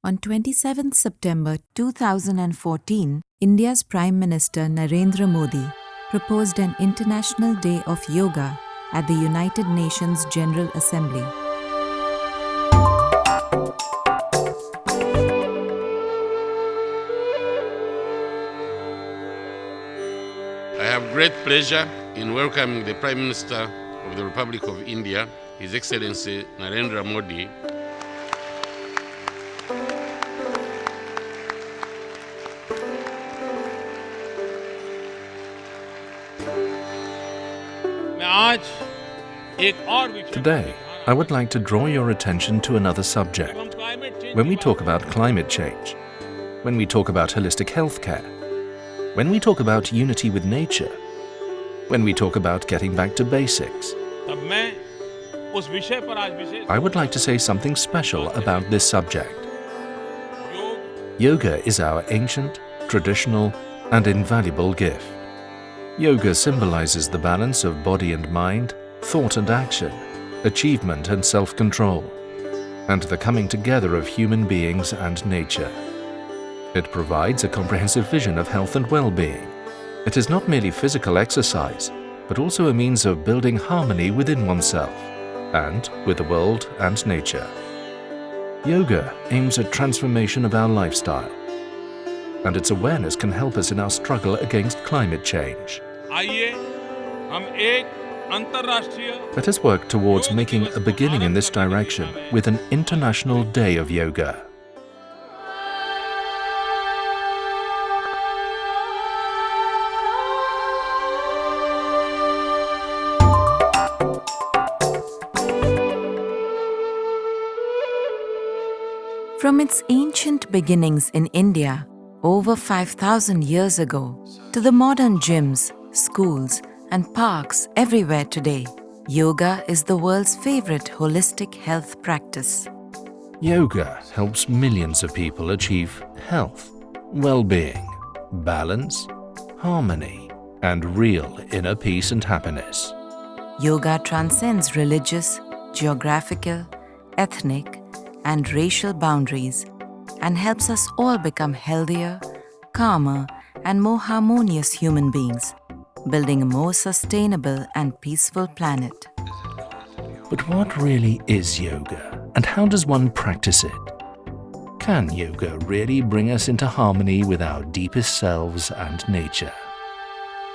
On 27 September 2014, India's Prime Minister Narendra Modi proposed an International Day of Yoga at the United Nations General Assembly. I have great pleasure in welcoming the Prime Minister of the Republic of India, His Excellency Narendra Modi. Today, I would like to draw your attention to another subject. When we talk about climate change, when we talk about holistic healthcare, when we talk about unity with nature, when we talk about getting back to basics, I would like to say something special about this subject. Yoga is our ancient, traditional, and invaluable gift. Yoga symbolizes the balance of body and mind, thought and action, achievement and self-control, and the coming together of human beings and nature. It provides a comprehensive vision of health and well-being. It is not merely physical exercise, but also a means of building harmony within oneself and with the world and nature. Yoga aims at transformation of our lifestyle, and its awareness can help us in our struggle against climate change. Let us work towards making a beginning in this direction with an International Day of Yoga. From its ancient beginnings in India, over 5,000 years ago, to the modern gyms, schools, and parks everywhere today, yoga is the world's favorite holistic health practice. Yoga helps millions of people achieve health, well-being, balance, harmony, and real inner peace and happiness. Yoga transcends religious, geographical, ethnic, and racial boundaries and helps us all become healthier, calmer, and more harmonious human beings, building a more sustainable and peaceful planet. But what really is yoga, and how does one practice it? Can yoga really bring us into harmony with our deepest selves and nature?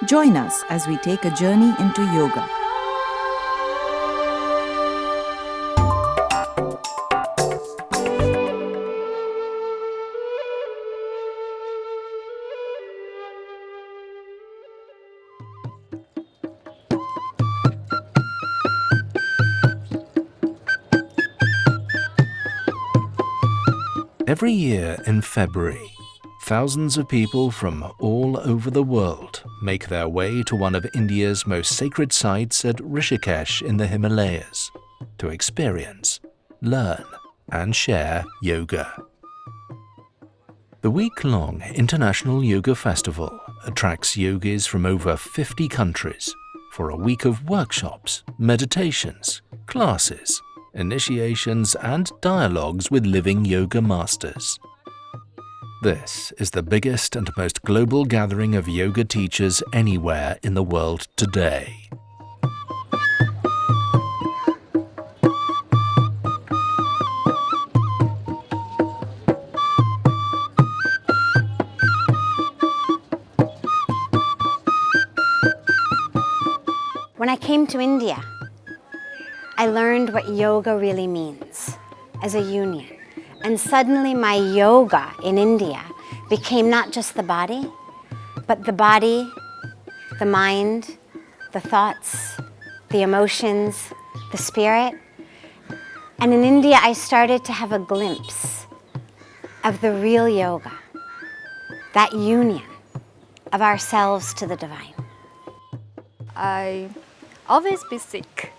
Join us as we take a journey into yoga. Every year in February, thousands of people from all over the world make their way to one of India's most sacred sites at Rishikesh in the Himalayas to experience, learn, and share yoga. The week-long International Yoga Festival attracts yogis from over 50 countries for a week of workshops, meditations, classes, initiations, and dialogues with living yoga masters. This is the biggest and most global gathering of yoga teachers anywhere in the world today. When I came to India, I learned what yoga really means as a union. And suddenly my yoga in India became not just the body, but the body, the mind, the thoughts, the emotions, the spirit. And in India, I started to have a glimpse of the real yoga, that union of ourselves to the divine. I always be sick.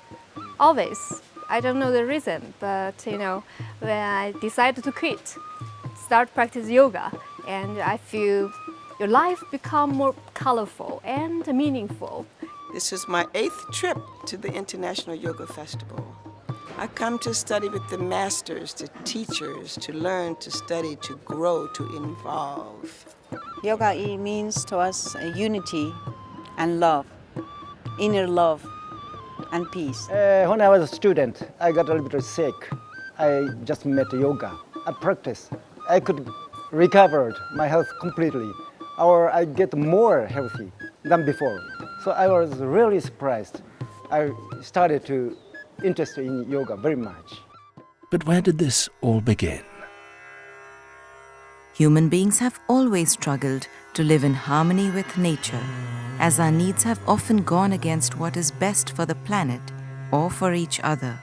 Always. I don't know the reason, but when I decided to quit, start practice yoga, and I feel your life become more colorful and meaningful. This is my 8th trip to the International Yoga Festival. I come to study with the masters, the teachers, to learn, to study, to grow, to evolve. Yoga, it means to us unity and love, inner love and peace. When I was a student, I got a little bit sick. I just met yoga. I practiced. I could recover my health completely, or I get more healthy than before. So I was really surprised. I started to interest in yoga very much. But where did this all begin? Human beings have always struggled to live in harmony with nature, as our needs have often gone against what is best for the planet or for each other.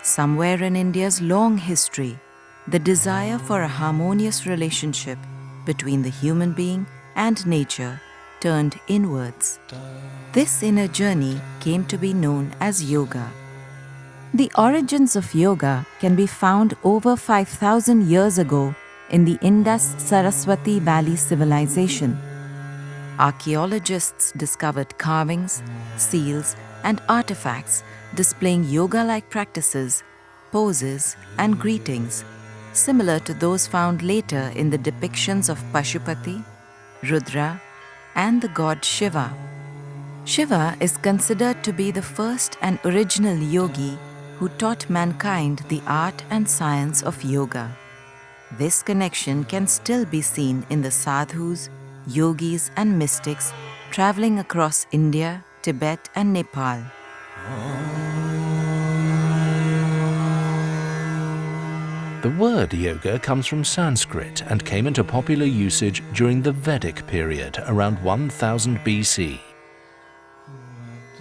Somewhere in India's long history, the desire for a harmonious relationship between the human being and nature turned inwards. This inner journey came to be known as yoga. The origins of yoga can be found over 5,000 years ago in the Indus-Saraswati Valley civilization. Archaeologists discovered carvings, seals, and artifacts displaying yoga-like practices, poses, and greetings, similar to those found later in the depictions of Pashupati, Rudra, and the god Shiva. Shiva is considered to be the first and original yogi who taught mankind the art and science of yoga. This connection can still be seen in the sadhus, yogis, and mystics traveling across India, Tibet, and Nepal. The word yoga comes from Sanskrit and came into popular usage during the Vedic period around 1000 BC.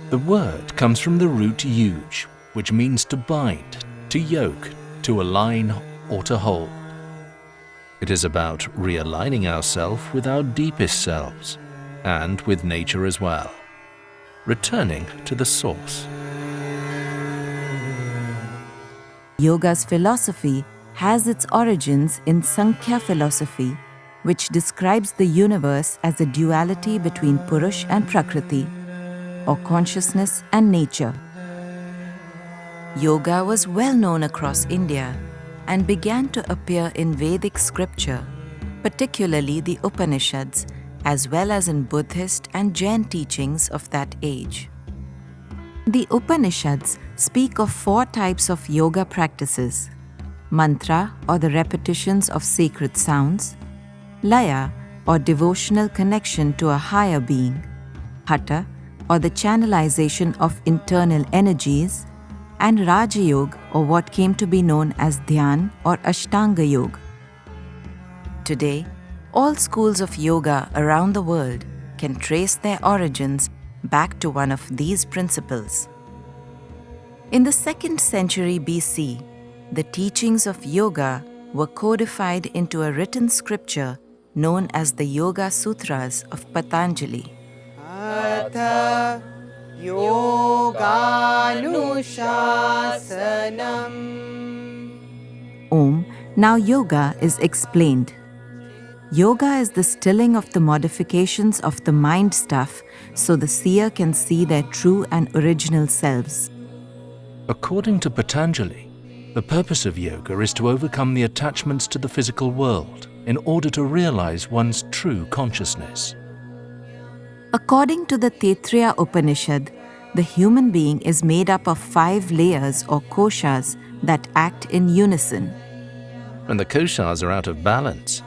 The word comes from the root yuj, which means to bind, to yoke, to align, or to hold. It is about realigning ourselves with our deepest selves and with nature as well, returning to the source. Yoga's philosophy has its origins in Sankhya philosophy, which describes the universe as a duality between Purush and Prakriti, or consciousness and nature. Yoga was well known across India and began to appear in Vedic scripture, particularly the Upanishads, as well as in Buddhist and Jain teachings of that age. The Upanishads speak of 4 types of yoga practices: mantra, or the repetitions of sacred sounds; laya, or devotional connection to a higher being; hatha, or the channelization of internal energies; and Raja Yoga, or what came to be known as Dhyan or Ashtanga Yoga. Today, all schools of yoga around the world can trace their origins back to one of these principles. In the 2nd century BC, the teachings of yoga were codified into a written scripture known as the Yoga Sutras of Patanjali. Om, now yoga is explained. Yoga is the stilling of the modifications of the mind stuff so the seer can see their true and original selves. According to Patanjali, the purpose of yoga is to overcome the attachments to the physical world in order to realize one's true consciousness. According to the Taittiriya Upanishad, the human being is made up of 5 layers or koshas that act in unison. When the koshas are out of balance,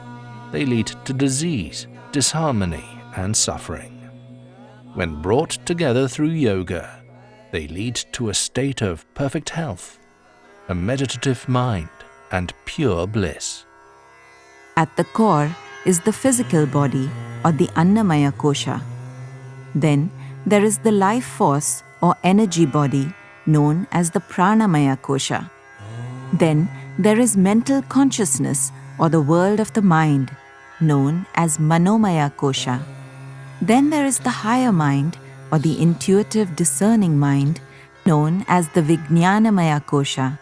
they lead to disease, disharmony, and suffering. When brought together through yoga, they lead to a state of perfect health, a meditative mind, and pure bliss. At the core is the physical body or the Annamaya Kosha. Then there is the life force or energy body known as the Pranamaya Kosha. Then there is mental consciousness or the world of the mind known as Manomaya Kosha. Then there is the higher mind or the intuitive discerning mind known as the Vijnanamaya Kosha.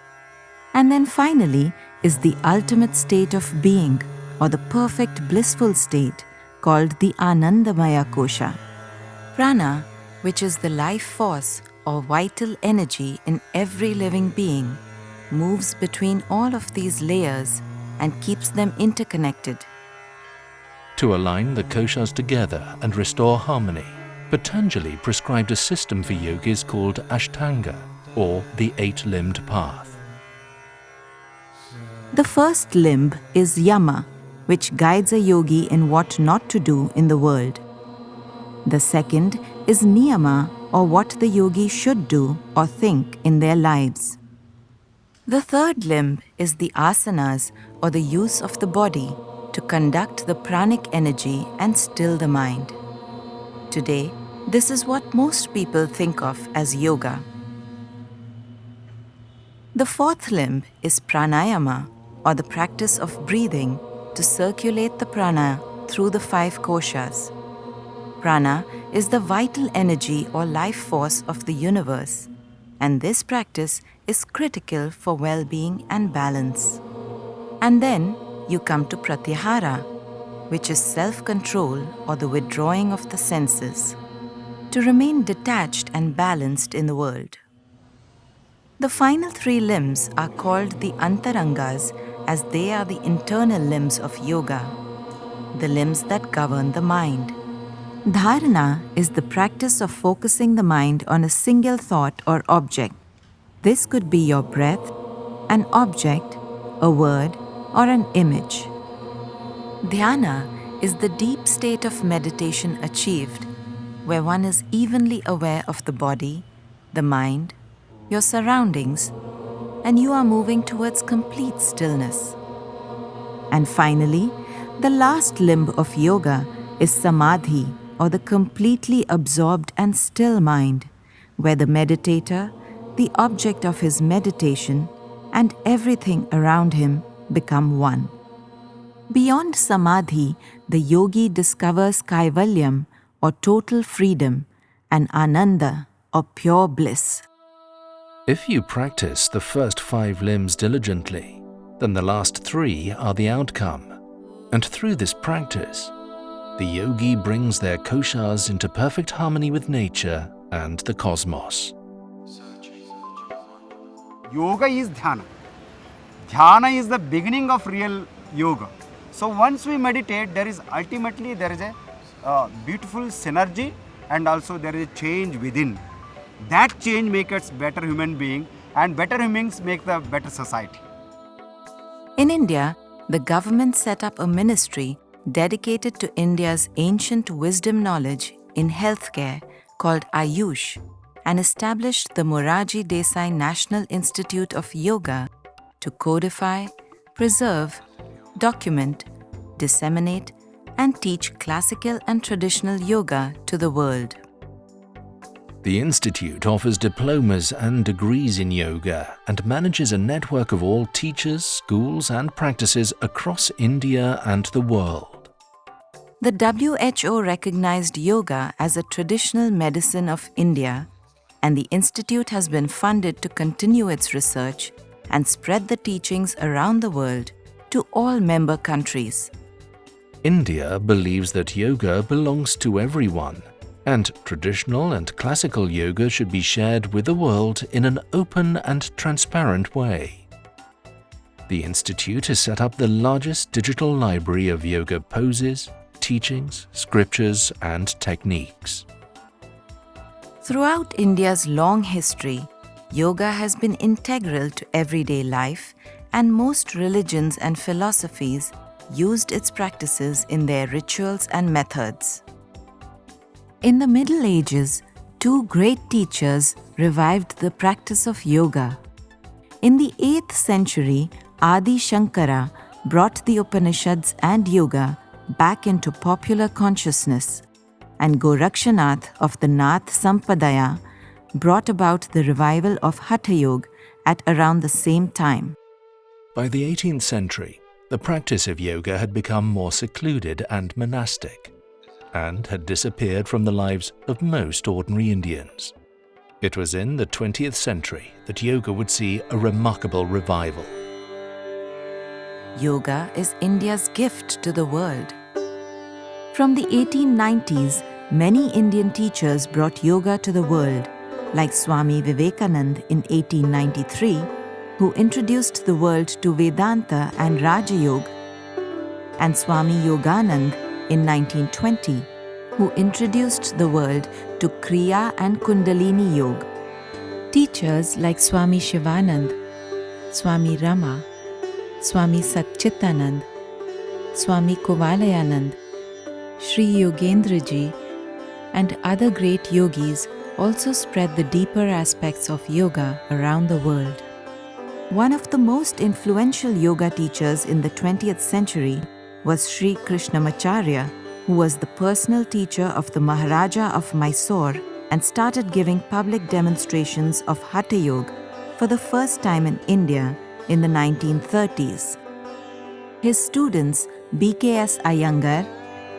And then finally is the ultimate state of being or the perfect blissful state called the Anandamaya Kosha. Prana, which is the life force or vital energy in every living being, moves between all of these layers and keeps them interconnected. To align the koshas together and restore harmony, Patanjali prescribed a system for yogis called Ashtanga, or the eight-limbed path. The first limb is Yama, which guides a yogi in what not to do in the world. The second is Niyama, or what the yogi should do or think in their lives. The third limb is the asanas, or the use of the body, to conduct the pranic energy and still the mind. Today, this is what most people think of as yoga. The fourth limb is pranayama, or the practice of breathing to circulate the prana through the 5 koshas. Prana is the vital energy or life force of the universe, and this practice is critical for well-being and balance. And then you come to pratyahara, which is self-control or the withdrawing of the senses, to remain detached and balanced in the world. The final 3 limbs are called the antarangas, as they are the internal limbs of yoga, the limbs that govern the mind. Dharana is the practice of focusing the mind on a single thought or object. This could be your breath, an object, a word, or an image. Dhyana is the deep state of meditation achieved, where one is evenly aware of the body, the mind, your surroundings, and you are moving towards complete stillness. And finally, the last limb of yoga is samadhi, or the completely absorbed and still mind, where the meditator, the object of his meditation, and everything around him become one. Beyond samadhi, the yogi discovers kaivalyam, or total freedom, and ananda, or pure bliss. If you practice the first 5 limbs diligently, then the last 3 are the outcome. And through this practice, the yogi brings their koshas into perfect harmony with nature and the cosmos. Yoga is dhyana. Dhyana is the beginning of real yoga. So once we meditate, there is a beautiful synergy, and also there is a change within. That change makes us better human being, and better humans make the better society. In India, the government set up a ministry dedicated to India's ancient wisdom knowledge in healthcare called Ayush, and established the Morarji Desai National Institute of Yoga to codify, preserve, document, disseminate, and teach classical and traditional yoga to the world. The Institute offers diplomas and degrees in yoga and manages a network of all teachers, schools, and practices across India and the world. The WHO recognized yoga as a traditional medicine of India, and the Institute has been funded to continue its research and spread the teachings around the world to all member countries. India believes that yoga belongs to everyone, and traditional and classical yoga should be shared with the world in an open and transparent way. The Institute has set up the largest digital library of yoga poses, teachings, scriptures, and techniques. Throughout India's long history, yoga has been integral to everyday life, and most religions and philosophies used its practices in their rituals and methods. In the Middle Ages, 2 great teachers revived the practice of yoga. In the 8th century, Adi Shankara brought the Upanishads and yoga back into popular consciousness, and Gorakshanath of the Nath Sampadaya brought about the revival of Hatha Yoga at around the same time. By the 18th century, the practice of yoga had become more secluded and monastic, and had disappeared from the lives of most ordinary Indians. It was in the 20th century that yoga would see a remarkable revival. Yoga is India's gift to the world. From the 1890s, many Indian teachers brought yoga to the world, like Swami Vivekanand in 1893 who introduced the world to Vedanta and Raja Yoga, and Swami Yoganand in 1920, who introduced the world to Kriya and Kundalini Yoga. Teachers like Swami Shivanand, Swami Rama, Swami Satchitanand, Swami Kovalayanand, Sri Yogendra Ji, and other great yogis also spread the deeper aspects of yoga around the world. One of the most influential yoga teachers in the 20th century was Sri Krishnamacharya, who was the personal teacher of the Maharaja of Mysore and started giving public demonstrations of Hatha Yoga for the first time in India in the 1930s. His students B.K.S. Iyengar,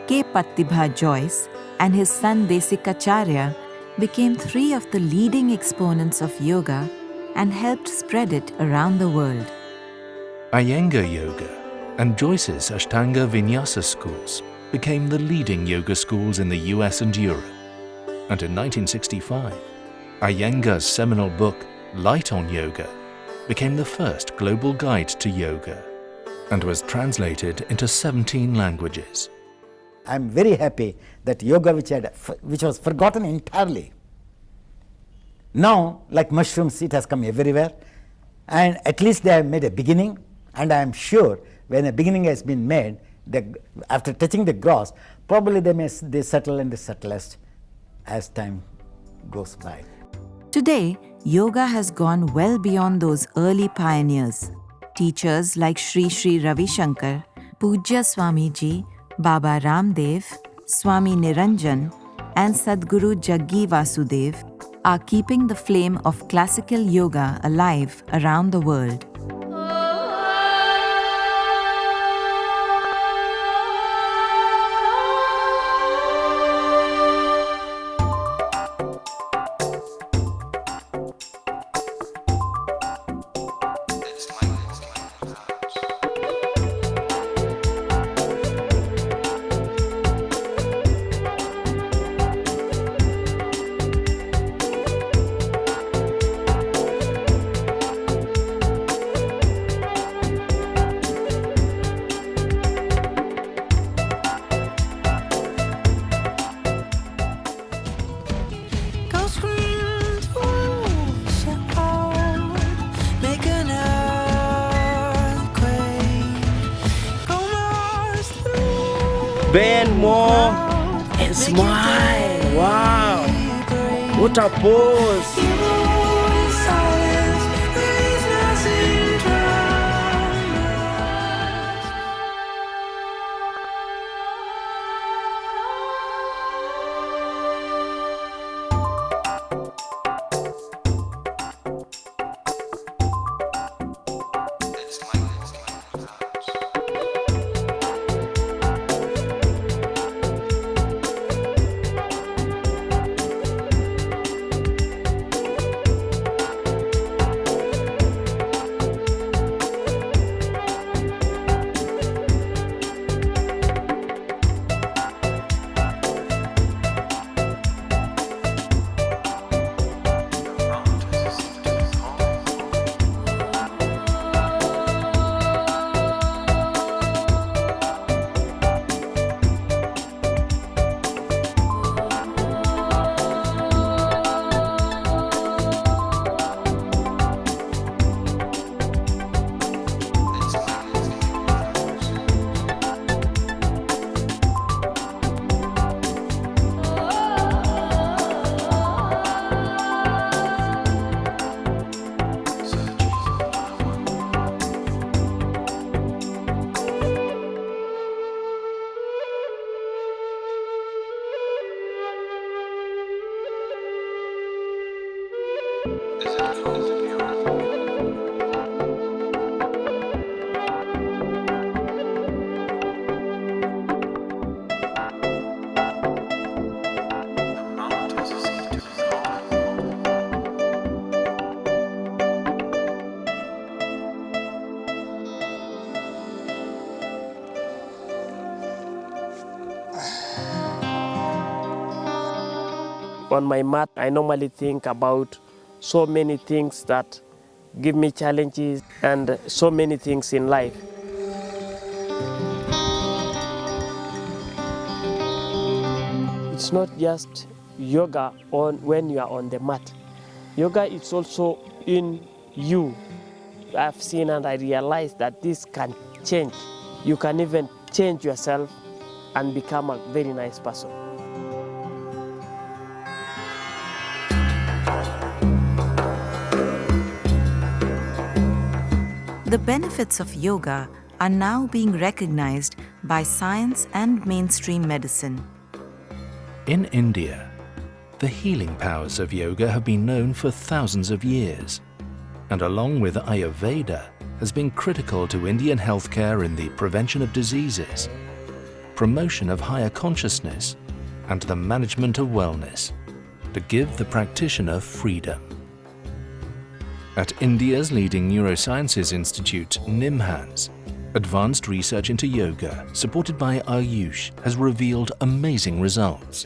K. Pattibha Joyce, and his son Desikacharya became three of the leading exponents of yoga and helped spread it around the world. Iyengar Yoga and Joyce's Ashtanga Vinyasa schools became the leading yoga schools in the US and Europe. And in 1965, Iyengar's seminal book, Light on Yoga, became the first global guide to yoga and was translated into 17 languages. I'm very happy that yoga, which was forgotten entirely, now, like mushrooms, it has come everywhere, and at least they have made a beginning, and I am sure when a beginning has been made, after touching the gross, probably they settle in the subtlest as time goes by. Today, yoga has gone well beyond those early pioneers. Teachers like Sri Sri Ravi Shankar, Pujya Swamiji, Baba Ramdev, Swami Niranjan, and Sadguru Jaggi Vasudev are keeping the flame of classical yoga alive around the world. Bend more and smile. Wow, what a pose. On my mat, I normally think about so many things that give me challenges and so many things in life. It's not just yoga on when you are on the mat. Yoga is also in you. I've seen and I realized that this can change. You can even change yourself and become a very nice person. The benefits of yoga are now being recognized by science and mainstream medicine. In India, the healing powers of yoga have been known for thousands of years, and along with Ayurveda, has been critical to Indian healthcare in the prevention of diseases, promotion of higher consciousness, and the management of wellness, to give the practitioner freedom. At India's leading neurosciences institute, NIMHANS, advanced research into yoga, supported by Ayush, has revealed amazing results.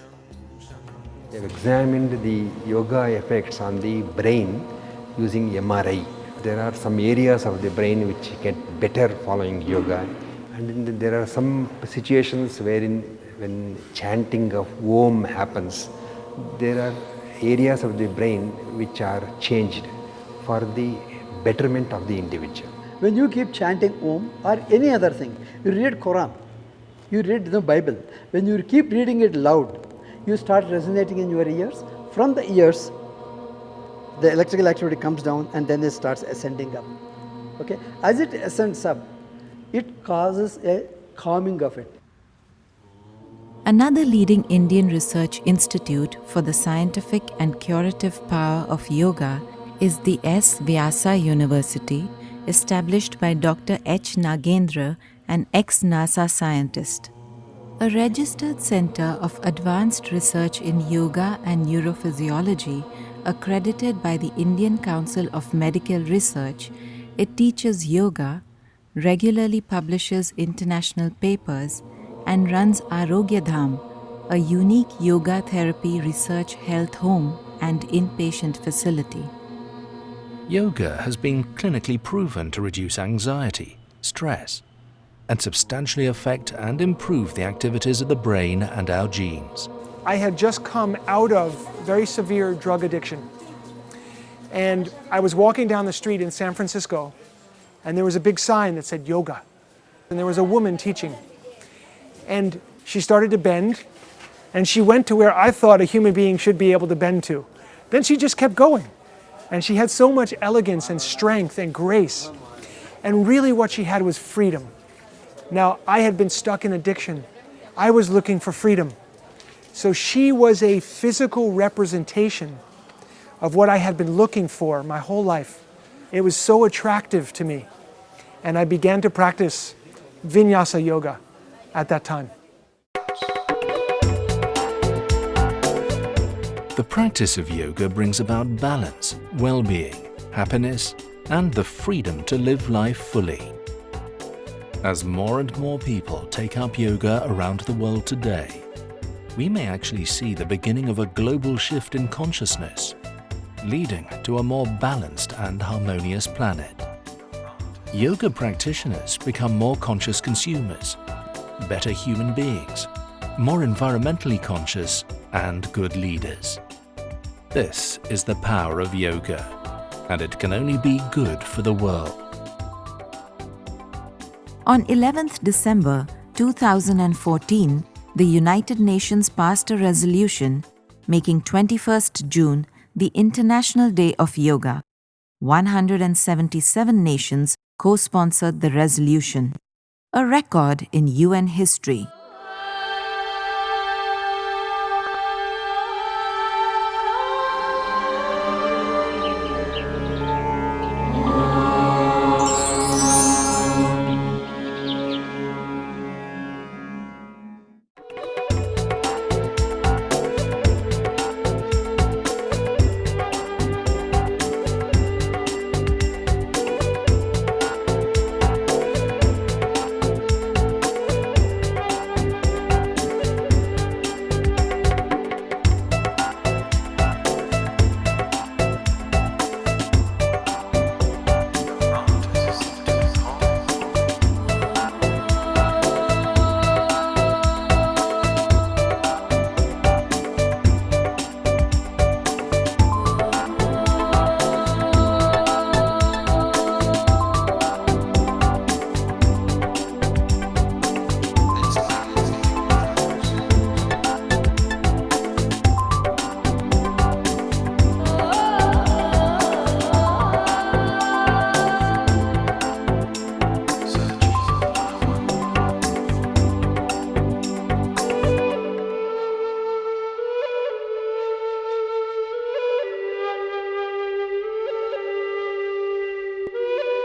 They've examined the yoga effects on the brain using MRI. There are some areas of the brain which get better following yoga, and there are some situations wherein when chanting of Om happens, there are areas of the brain which are changed for the betterment of the individual. When you keep chanting Om or any other thing, you read Quran, you read the Bible, when you keep reading it loud, you start resonating in your ears. From the ears, the electrical activity comes down and then it starts ascending up. Okay? As it ascends up, it causes a calming of it. Another leading Indian research institute for the scientific and curative power of yoga is the S. Vyasa University, established by Dr. H. Nagendra, an ex-NASA scientist. A registered center of advanced research in yoga and neurophysiology, accredited by the Indian Council of Medical Research, it teaches yoga, regularly publishes international papers, and runs Arogya Dham, a unique yoga therapy research health home and inpatient facility. Yoga has been clinically proven to reduce anxiety, stress, and substantially affect and improve the activities of the brain and our genes. I had just come out of very severe drug addiction. And I was walking down the street in San Francisco, and there was a big sign that said yoga. And there was a woman teaching. And she started to bend, and she went to where I thought a human being should be able to bend to. Then she just kept going. And she had so much elegance and strength and grace. And really what she had was freedom. Now, I had been stuck in addiction. I was looking for freedom. So she was a physical representation of what I had been looking for my whole life. It was so attractive to me. And I began to practice Vinyasa yoga at that time. The practice of yoga brings about balance, well-being, happiness, and the freedom to live life fully. As more and more people take up yoga around the world today, we may actually see the beginning of a global shift in consciousness, leading to a more balanced and harmonious planet. Yoga practitioners become more conscious consumers, better human beings, more environmentally conscious, and good leaders. This is the power of yoga, and it can only be good for the world. On 11th December 2014, the United Nations passed a resolution making 21st June the International Day of Yoga. 177 nations co-sponsored the resolution, a record in UN history.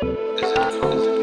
Is it true?